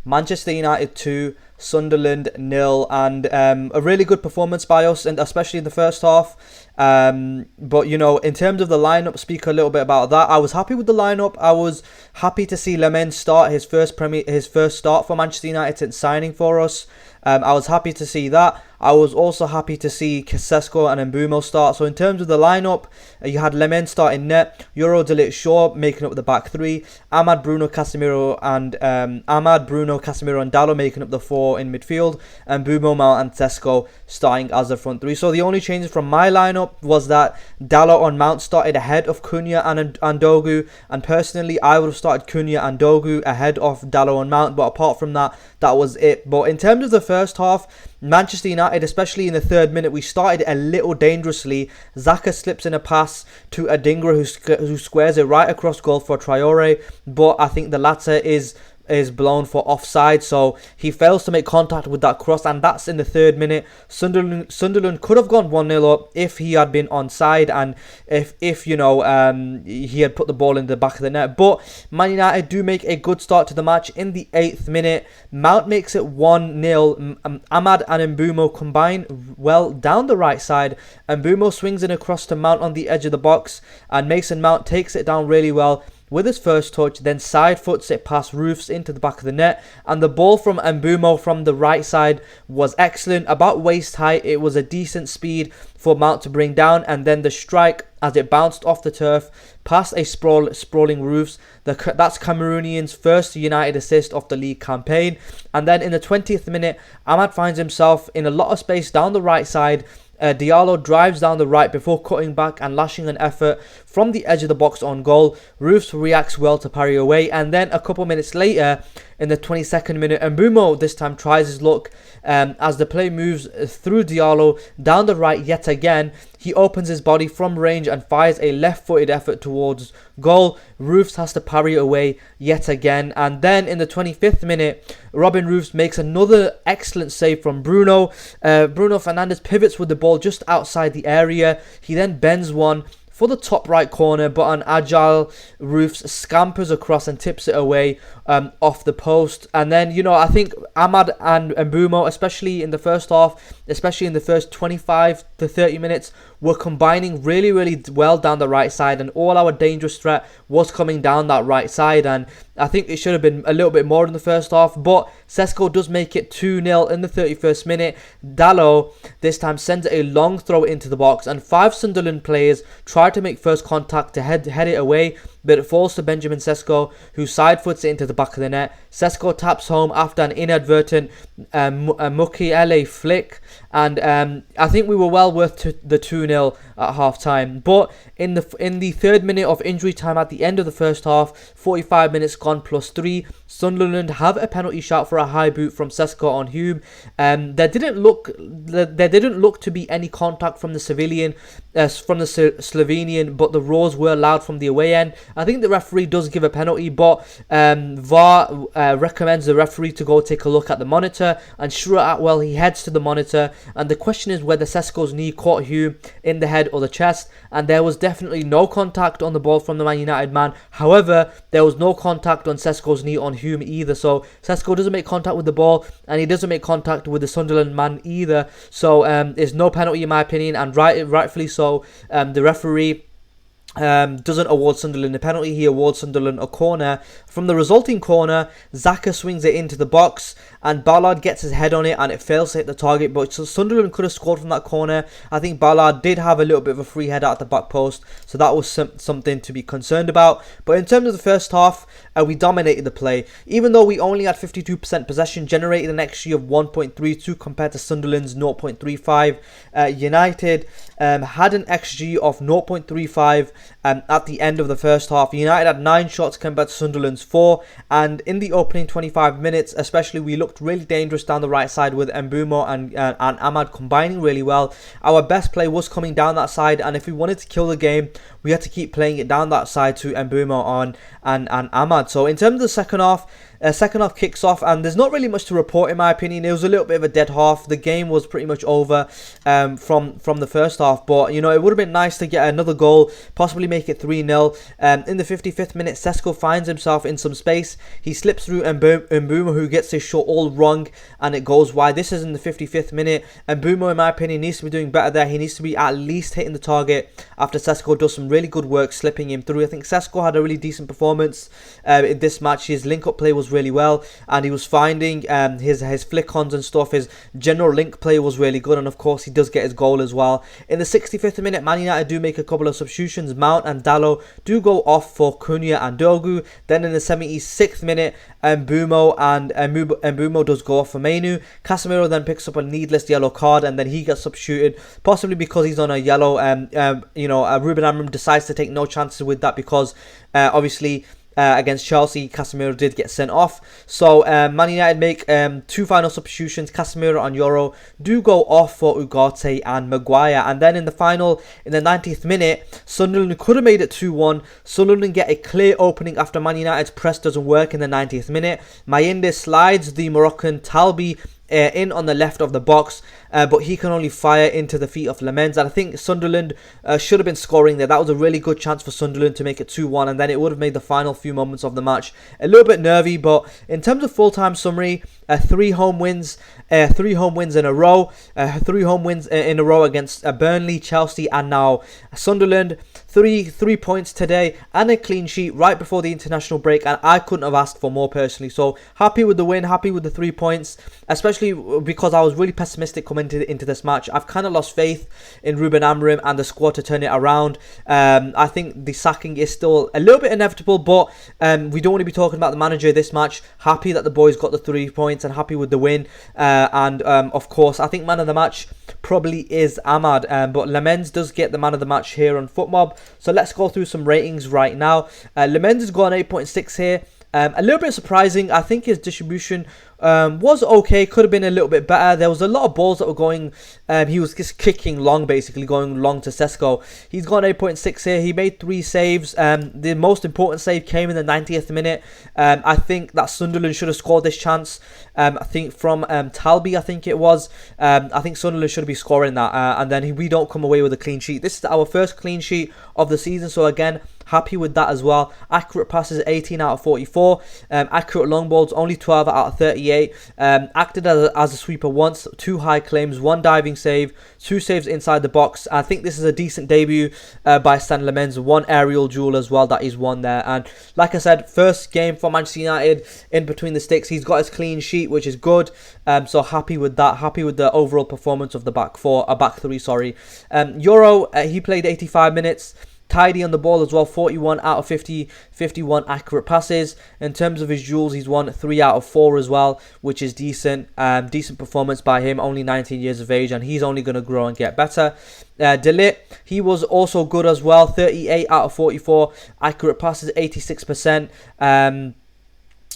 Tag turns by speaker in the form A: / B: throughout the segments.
A: Manchester United 2, Sunderland 0, and a really good performance by us, and especially in the first half. But you know, in terms of the lineup, speak a little bit about that. I was happy with the lineup. I was happy to see Lammens start his first start for Manchester United since signing for us. I was happy to see that. I was also happy to see Sesko and Mbuemo start. So in terms of the lineup, you had Lammens starting net, Euro, Dalot, Shaw making up the back three, Ahmad, Bruno, Casemiro, and Dalot making up the four in midfield, and Mbuemo, Mount, and Sesko starting as the front three. So the only changes from my lineup was that Dalot on Mount started ahead of Cunha and Dogu, and personally I would have started Cunha and Dogu ahead of Dalot and Mount, but apart from that, that was it. But in terms of the first half, Manchester United, especially in the 3rd minute, we started a little dangerously. Xhaka slips in a pass to Adingra, who squares it right across goal for Traore, but I think the latter is blown for offside, so he fails to make contact with that cross, and that's in the 3rd minute. Sunderland could have gone 1-0 up if he had been onside, and if you know, he had put the ball in the back of the net. But Man United do make a good start to the match. In the 8th minute, Mount makes it 1-0. Ahmad and Mbuemo combine well down the right side. Mbuemo swings in across to Mount on the edge of the box, and Mason Mount takes it down really well with his first touch, then side foots it past Roefs into the back of the net, and the ball from Mbuemo from the right side was excellent, about waist height. It was a decent speed for Mount to bring down, and then the strike as it bounced off the turf past a sprawling Roefs. That's Cameroonian's first United assist of the league campaign. And then in the 20th minute, Ahmad finds himself in a lot of space down the right side. Dalot drives down the right before cutting back and lashing an effort from the edge of the box on goal. Roefs reacts well to parry away, and then a couple minutes later, in the 22nd minute, Mbuemo this time tries his luck as the play moves through Dalot down the right yet again. He opens his body from range and fires a left-footed effort towards goal. Roefs has to parry away yet again, and then in the 25th minute, Robin Roefs makes another excellent save from Bruno. Bruno Fernandes pivots with the ball just outside the area. He then bends one for the top right corner, but an agile Roefs scampers across and tips it away off the post. And then, you know, I think Ahmad and Mbuemo, especially in the first half, especially in the first 25 to 30 minutes, were combining really, really well down the right side, and all our dangerous threat was coming down that right side. And I think it should have been a little bit more in the first half, but Sesko does make it 2-0 in the 31st minute. Dalot this time sends a long throw into the box, and 5 Sunderland players try to make first contact to head it away, but it falls to Benjamin Sesko, who side foots it into the back of the net. Sesko taps home after an inadvertent Mukiele flick, and I think we were well worth the 2-0 at half time. But in the 3rd minute of injury time at the end of the first half, 45 minutes gone plus 3, Sunderland have a penalty shot for a high boot from Sesko on Hume. There didn't look to be any contact from the Slovenian, but the roars were loud from the away end. I think the referee does give a penalty, but VAR recommends the referee to go take a look at the monitor, and sure at well he heads to the monitor, and the question is whether Sesko's knee caught Hume in the head or the chest, and there was definitely no contact on the ball from the Man United man. However, there was no contact on Sesko's knee on Hume either, so Sesko doesn't make contact with the ball, and he doesn't make contact with the Sunderland man either, so there's no penalty in my opinion, and rightfully so. The referee doesn't award Sunderland a penalty, he awards Sunderland a corner. From the resulting corner, Xhaka swings it into the box, and Ballard gets his head on it, and it fails to hit the target, but Sunderland could have scored from that corner. I think Ballard did have a little bit of a free header at the back post, so that was something to be concerned about. But in terms of the first half, we dominated the play. Even though we only had 52% possession, generated an XG of 1.32 compared to Sunderland's 0.35. United had an XG of 0.35 at the end of the first half. United had 9 shots compared to Sunderland's 4, and in the opening 25 minutes especially, we looked really dangerous down the right side with Mbuemo and Ahmad combining really well. Our best play was coming down that side, and if we wanted to kill the game, we had to keep playing it down that side to Mbuemo and Ahmad. So in terms of the second half, Second half kicks off, and there's not really much to report in my opinion. It was a little bit of a dead half. The game was pretty much over from the first half, but you know, it would have been nice to get another goal, possibly make it 3-0. In the 55th minute, Sesko finds himself in some space. He slips through Mbuemo, who gets his shot all wrong, and it goes wide. This is in the 55th minute. Mbuemo, in my opinion, needs to be doing better there. He needs to be at least hitting the target after Sesko does some really good work slipping him through. I think Sesko had a really decent performance in this match. His link-up play was really well, and he was finding his flick-ons and stuff. His general link play was really good, and of course he does get his goal as well. In the 65th minute, Man United do make a couple of substitutions. Mount and Dalot do go off for Cunha and Dogu. Then in the 76th minute, Mbuemo does go off for Mainu. Casemiro then picks up a needless yellow card, and then he gets substituted, possibly because he's on a yellow. Ruben Amorim decides to take no chances with that, because obviously against Chelsea, Casemiro did get sent off. So Man United make two final substitutions. Casemiro and Yoro do go off for Ugarte and Maguire. And then in the 90th minute, Sunderland could have made it 2-1. Sunderland get a clear opening after Man United's press doesn't work in the 90th minute. Mayende slides the Moroccan Talbi in on the left of the box, but he can only fire into the feet of Lammens, and I think Sunderland should have been scoring there. That was a really good chance for Sunderland to make it 2-1, and then it would have made the final few moments of the match a little bit nervy. But in terms of full-time summary, three home wins in a row, against Burnley, Chelsea, and now Sunderland. Three points today and a clean sheet right before the international break, and I couldn't have asked for more personally. So happy with the win, happy with the 3 points, especially because I was really pessimistic coming into this match. I've kind of lost faith in Ruben Amorim and the squad to turn it around. I think the sacking is still a little bit inevitable, but we don't want to be talking about the manager this match. Happy that the boys got the 3 points and happy with the win. Of course, I think man of the match probably is Ahmad, but Lammens does get the man of the match here on FootMob. So let's go through some ratings right now. Lammens has got an 8.6 here. A little bit surprising. I think his distribution was okay, could have been a little bit better. There was a lot of balls that were going, he was just kicking long, basically going long to Sesko. He's got an 8.6 here. He made 3 saves. The most important save came in the 90th minute. I think that Sunderland should have scored this chance. I think from Talbi, I think it was. I think Sunderland should be scoring that, and then we don't come away with a clean sheet. This is our first clean sheet of the season, so again, happy with that as well. Accurate passes 18 out of 44. Accurate long balls only 12 out of 38. Acted as a sweeper once. 2 high claims, 1 diving save, 2 saves inside the box. I think this is a decent debut by Stan Lammens. 1 aerial duel as well that he's won there. And like I said, first game for Manchester United in between the sticks. He's got his clean sheet, which is good. So happy with that. Happy with the overall performance of the back three. Euro, he played 85 minutes. Tidy on the ball as well, 41 out of 50, 51 accurate passes. In terms of his duels, he's won 3 out of 4 as well, which is decent. Decent performance by him, only 19 years of age, and he's only going to grow and get better. Dalot, he was also good as well, 38 out of 44, accurate passes, 86%.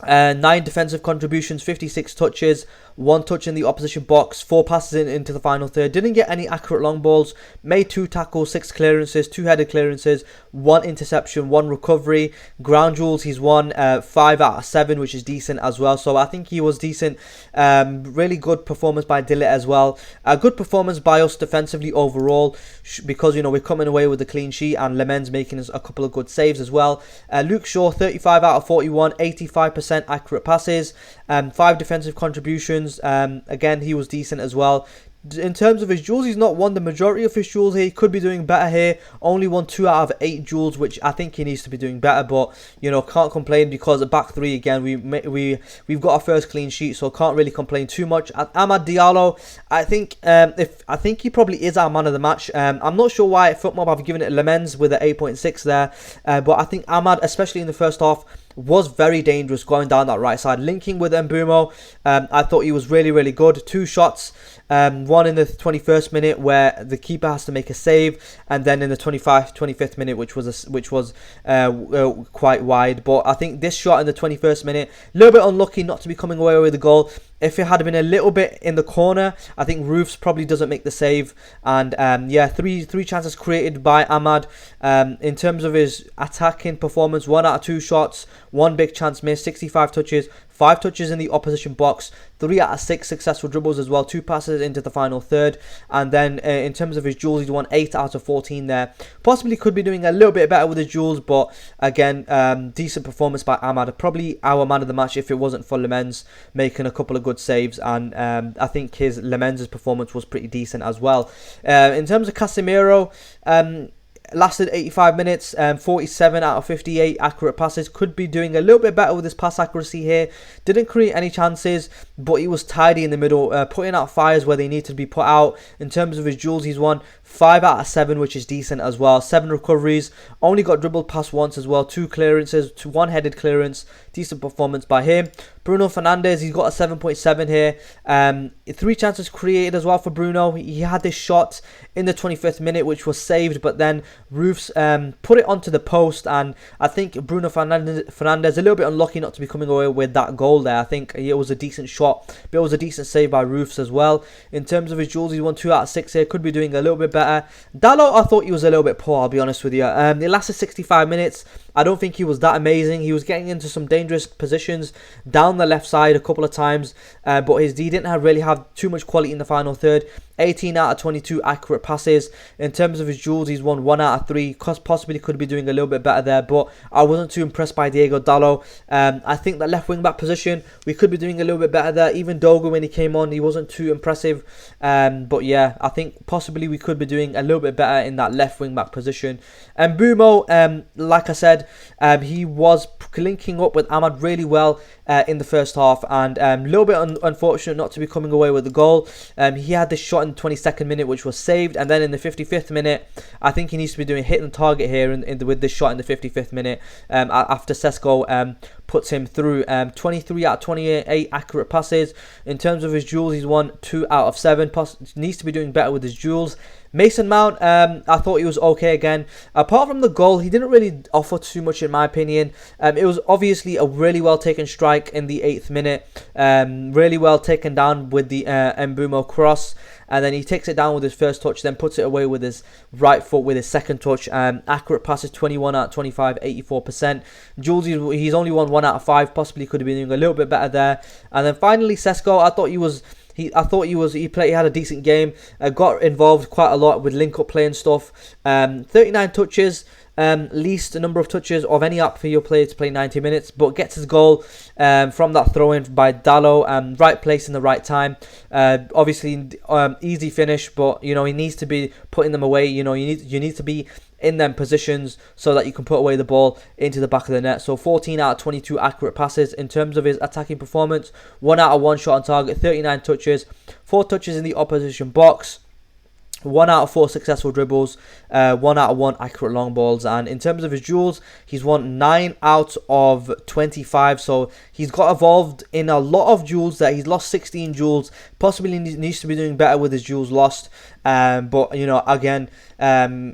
A: 9 defensive contributions, 56 touches, 1 touch in the opposition box, 4 passes into the final third. Didn't get any accurate long balls. Made 2 tackles, 6 clearances, 2 headed clearances, 1 interception, 1 recovery. Ground duels, he's won 5 out of 7, which is decent as well. So I think he was decent. Really good performance by Dalot as well. A good performance by us defensively overall, because you know we're coming away with a clean sheet, and Lammens making us a couple of good saves as well. Luke Shaw, 35 out of 41, 85% accurate passes, 5 defensive contributions. Again, he was decent as well. In terms of his duels, he's not won the majority of his duels here. He could be doing better here. Only won 2 out of 8 duels, which I think he needs to be doing better. But you know, can't complain, because at back 3 again, we've got our first clean sheet, so can't really complain too much. And Amad Diallo, I think he probably is our man of the match. I'm not sure why at FootMob I've given it Lammens with an 8.6 there, but I think Amad, especially in the first half, was very dangerous going down that right side, linking with Mbuemo. I thought he was really, really good. 2 shots, one in the 21st minute where the keeper has to make a save, and then in the 25th minute, which was quite wide. But I think this shot in the 21st minute, a little bit unlucky not to be coming away with the goal. If it had been a little bit in the corner, I think Roefs probably doesn't make the save. And yeah, three chances created by Ahmad. In terms of his attacking performance, 1 out of 2 shots, 1 big chance missed, 65 touches, 5 touches in the opposition box, 3 out of 6 successful dribbles as well, 2 passes into the final third. And then in terms of his duels, he's won 8 out of 14 there. Possibly could be doing a little bit better with his duels, but again, decent performance by Ahmad. Probably our man of the match if it wasn't for Lammens making a couple of good saves. And I think his Lammens' performance was pretty decent as well. In terms of Casemiro, lasted 85 minutes, 47 out of 58 accurate passes. Could be doing a little bit better with his pass accuracy here. Didn't create any chances, but he was tidy in the middle, putting out fires where they need to be put out. In terms of his duels, he's won 5 out of 7, which is decent as well. 7 recoveries, only got dribbled past once as well. 2 clearances, 1 headed clearance. Decent performance by him. Bruno Fernandes, he's got a 7.7 here. 3 chances created as well for Bruno. He had this shot in the 25th minute, which was saved, but then Roefs put it onto the post, and I think Bruno Fernandes a little bit unlucky not to be coming away with that goal there. I think it was a decent shot, but it was a decent save by Roefs as well. In terms of his duels, he's won 2 out of 6 here. Could be doing a little bit better. Dalot, I thought he was a little bit poor, I'll be honest with you. It lasted 65 minutes. I don't think he was that amazing. He was getting into some dangerous positions down the left side a couple of times, but he didn't really have too much quality in the final third. 18 out of 22 accurate passes. In terms of his duels, he's won 1 out of 3. Possibly could be doing a little bit better there, but I wasn't too impressed by Diego Dalot. I think that left wing back position, we could be doing a little bit better there. Even Dogu, when he came on, he wasn't too impressive. But yeah, I think possibly we could be doing a little bit better in that left wing back position. And Mbuemo, like I said, he was linking up with Ahmad really well in the first half, and a little bit unfortunate not to be coming away with the goal. He had this shot in the 22nd minute which was saved, and then in the 55th minute I think he needs to be doing hitting the target here with this shot in the 55th minute after Sesko puts him through. 23 out of 28 accurate passes. In terms of his duels, he's won 2 out of 7. Needs to be doing better with his duels. Mason Mount, I thought he was okay again. Apart from the goal, he didn't really offer too much in my opinion. It was obviously a really well taken strike in the 8th minute. Really well taken down with the Mbuemo cross. And then he takes it down with his first touch, then puts it away with his right foot with his second touch. Accurate passes, 21 out of 25, 84%. Jules, he's only won 1 out of 5. Possibly could have been doing a little bit better there. And then finally, Sesko, I thought he had a decent game. Got involved quite a lot with link-up play and stuff. 39 touches. Least number of touches of any Akbar player to play 90 minutes, but gets his goal from that throw-in by Dalot. Right place in the right time. Obviously, easy finish, but you know he needs to be putting them away. You know you need to be in them positions so that you can put away the ball into the back of the net. So 14 out of 22 accurate passes. In terms of his attacking performance, 1 out of 1 shot on target, 39 touches, 4 touches in the opposition box. 1 out of 4 successful dribbles, 1 out of 1 accurate long balls. And in terms of his duels, he's won 9 out of 25. So he's got involved in a lot of duels there. He's lost 16 duels. Possibly needs to be doing better with his duels lost. But, you know, again,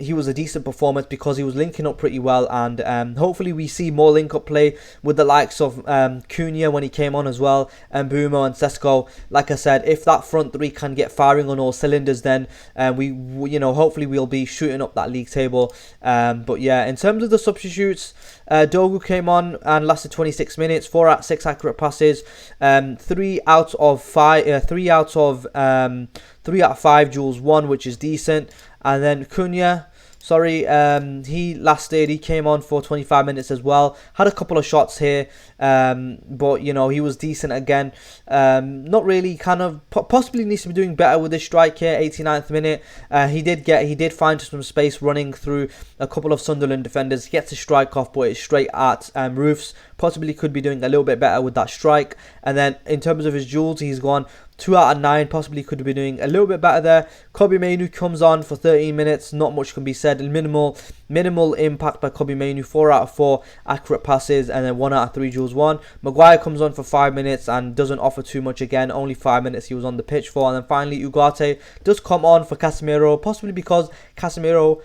A: he was a decent performance because he was linking up pretty well. And hopefully we see more link-up play with the likes of Cunha when he came on as well. And Mbuemo and Sesko. Like I said, if that front three can get firing on all cylinders, then hopefully we'll be shooting up that league table. But yeah, in terms of the substitutes, Dogu came on and lasted 26 minutes, 4 out of 6 accurate passes, 3 out of 5 duels won, which is decent. And then Cunha, he came on for 25 minutes as well. Had a couple of shots here, but you know he was decent again. Not really, possibly needs to be doing better with this strike here. 89th minute, he did find some space running through a couple of Sunderland defenders. He gets a strike off, but it's straight at Roefs. Possibly could be doing a little bit better with that strike. And then in terms of his duels, he's gone 2 out of 9. Possibly could be doing a little bit better there. Kobbie Mainoo comes on for 13 minutes. Not much can be said. Minimal impact by Kobbie Mainoo. 4 out of 4 accurate passes, and then 1 out of 3 duels won. Maguire comes on for 5 minutes and doesn't offer too much again. Only 5 minutes he was on the pitch for. And then finally Ugarte does come on for Casemiro, possibly because Casemiro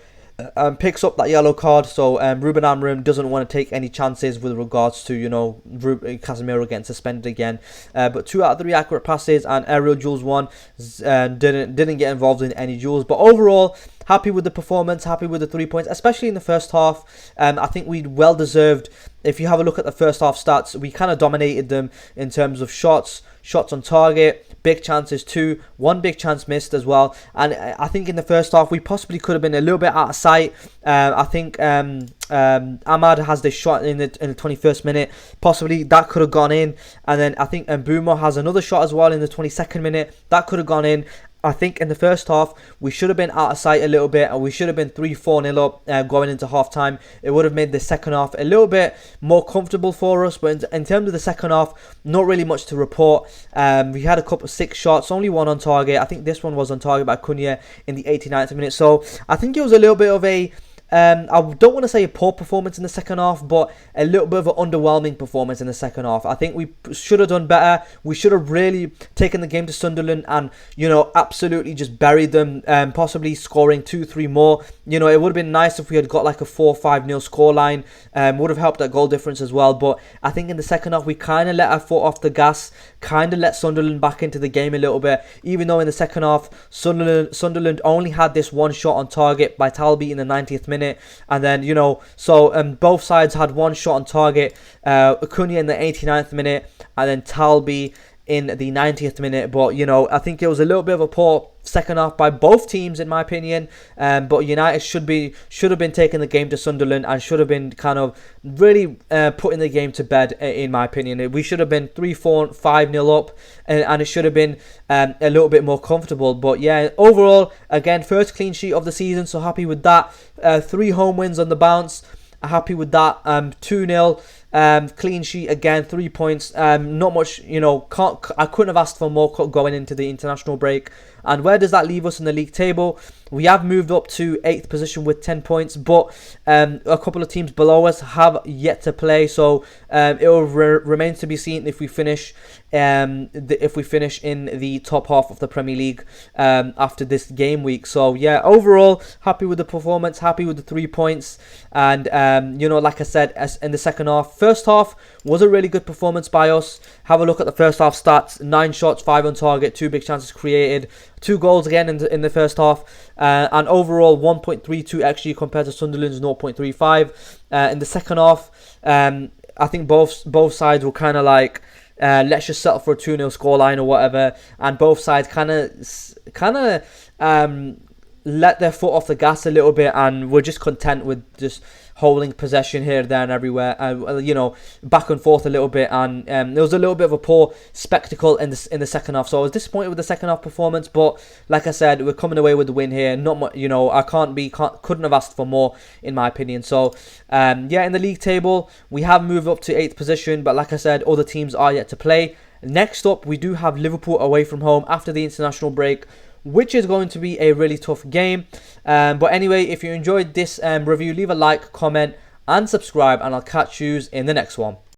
A: picks up that yellow card. So Ruben Amorim doesn't want to take any chances with regards to Casemiro getting suspended again. But 2 out of 3 accurate passes and aerial duels won. Didn't get involved in any duels. But overall, happy with the performance, happy with the 3 points, especially in the first half. I think we well deserved. If you have a look at the first half stats, we kind of dominated them in terms of shots on target, big chances too, one big chance missed as well. And I think in the first half we possibly could have been a little bit out of sight. I think Ahmad has this shot in the 21st minute, possibly that could have gone in. And then I think Mbuemo has another shot as well in the 22nd minute, that could have gone in. I think in the first half, we should have been out of sight a little bit, and we should have been 3-4-0 up going into half-time. It would have made the second half a little bit more comfortable for us, but in terms of the second half, not really much to report. We had a couple of 6 shots, only one on target. I think this one was on target by Cunha in the 89th minute, so I think it was a little bit of a I don't want to say a poor performance in the second half, but a little bit of an underwhelming performance in the second half. I think we should have done better. We should have really taken the game to Sunderland and, absolutely just buried them, possibly scoring 2-3 more. It would have been nice if we had got like a 4-5-0 scoreline. Would have helped that goal difference as well. But I think in the second half, we kind of let our foot off the gas, kind of let Sunderland back into the game a little bit. Even though in the second half, Sunderland only had this one shot on target by Talby in the 90th minute. And then, both sides had one shot on target. Cunha in the 89th minute and then Talby in the 90th minute. But, I think it was a little bit of a poor second half by both teams, in my opinion. But United should have been taking the game to Sunderland and should have been kind of really putting the game to bed, in my opinion. We should have been 3-4, 5-0 up, and it should have been a little bit more comfortable. But yeah, overall, again, first clean sheet of the season, so happy with that. 3 home wins on the bounce. Happy with that. 2-0. Clean sheet again, 3 points. Not much, I couldn't have asked for more going into the international break. And where does that leave us in the league table? We have moved up to 8th position with 10 points, but a couple of teams below us have yet to play, so it will remain to be seen if we finish in the top half of the Premier League after this game week. So yeah, overall, happy with the performance, happy with the 3 points, and like I said, in the second half, first half was a really good performance by us. Have a look at the first half stats: 9 shots, 5 on target, 2 big chances created, 2 goals again in the first half, and overall 1.32 XG compared to Sunderland's 0.35. In the second half, I think both sides were kind of like, let's just settle for a 2-0 scoreline or whatever, and both sides kind of let their foot off the gas a little bit, and we're just content with just holding possession here, there and everywhere, back and forth a little bit, and there was a little bit of a poor spectacle in the second half. So I was disappointed with the second half performance, but like I said, we're coming away with the win here. Not much, I couldn't have asked for more, in my opinion. So in the league table, we have moved up to 8th position, but like I said, other teams are yet to play. Next up, we do have Liverpool away from home after the international break, which is going to be a really tough game. But anyway, if you enjoyed this review, leave a like, comment and subscribe, and I'll catch you in the next one.